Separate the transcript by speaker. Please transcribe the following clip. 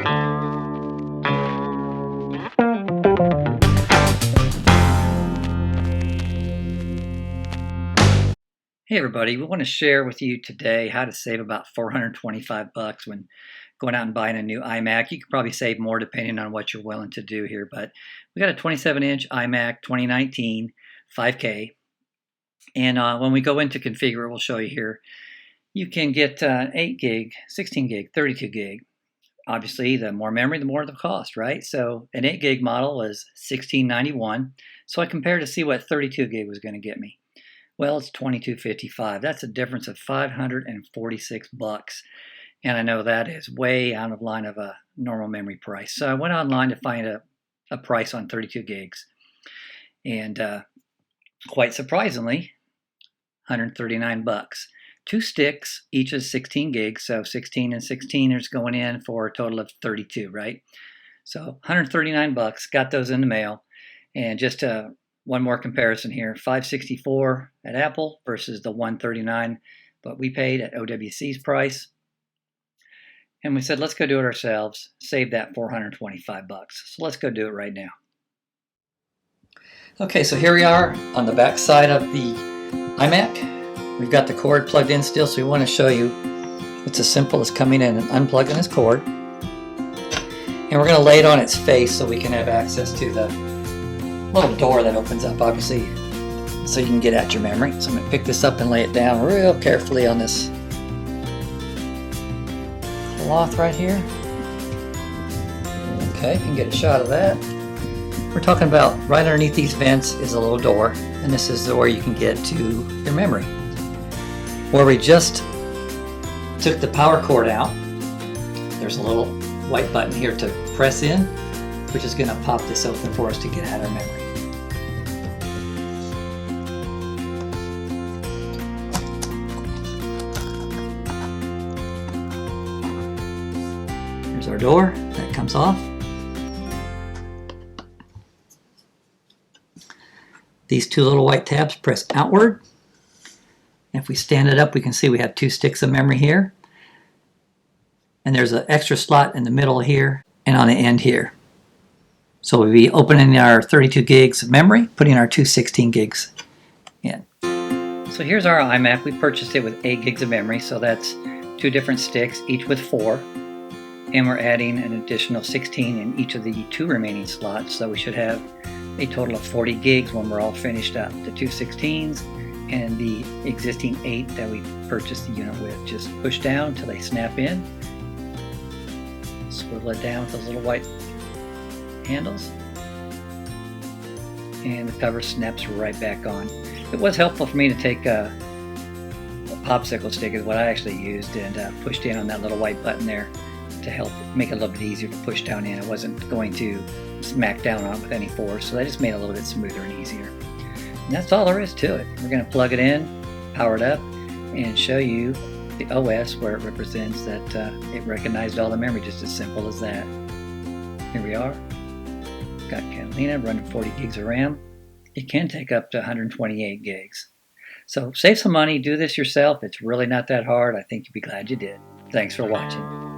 Speaker 1: Hey everybody, we want to share with you today how to save about 425 bucks when going out and buying a new iMac. You could probably save more depending on what you're willing to do here, but we got a 27-inch iMac 2019 5K, and when we go into configure, we'll show you here. You can get 8 gig, 16 gig, 32 gig. Obviously, the more memory, the more the cost, right? So an 8 gig model is $16.91. So I compared to see what 32 gig was going to get me. Well, it's $22.55. That's a difference of 546 bucks. And I know that is way out of line of a normal memory price. So I went online to find a price on 32 gigs. And quite surprisingly, 139 bucks. 2 sticks, each is 16 gigs. So 16 and 16 is going in for a total of 32, right? So 139 bucks, got those in the mail. And just one more comparison here, $564 at Apple versus the $139, but we paid at OWC's price. And we said, let's go do it ourselves, save that 425 bucks. So let's go do it right now. Okay, so here we are on the back side of the iMac. We've got the cord plugged in still, so we want to show you it's as simple as coming in and unplugging this cord. And we're going to lay it on its face so we can have access to the little door that opens up, obviously, so you can get at your memory. So I'm going to pick this up and lay it down real carefully on this cloth right here. Okay, you can get a shot of that. We're talking about right underneath these vents is a little door, and this is where you can get to your memory. Where we just took the power cord out, there's a little white button here to press in, which is going to pop this open for us to get at our memory. Here's our door that comes off. These two little white tabs press outward. If we stand it up, we can see we have 2 sticks of memory here. And there's an extra slot in the middle here and on the end here. So we'll be opening our 32 gigs of memory, putting our 216 gigs in. So here's our iMac. We purchased it with 8 gigs of memory, so that's 2 different sticks, each with 4. And we're adding an additional 16 in each of the 2 remaining slots, so we should have a total of 40 gigs when we're all finished up. The 2 16s and the existing 8 that we purchased the unit with. Just push down until they snap in. Swivel it down with those little white handles, and the cover snaps right back on. It was helpful for me to take a popsicle stick is what I actually used, and pushed in on that little white button there to help make it a little bit easier to push down in. I wasn't going to smack down on it with any force, so that just made it a little bit smoother and easier. And that's all there is to it. We're going to plug it in, power it up, and show you the OS where it represents that it recognized all the memory, just as simple as that. Here we are. Got Catalina running 40 gigs of RAM. It can take up to 128 gigs. So save some money, do this yourself. It's really not that hard. I think you'll be glad you did. Thanks for watching.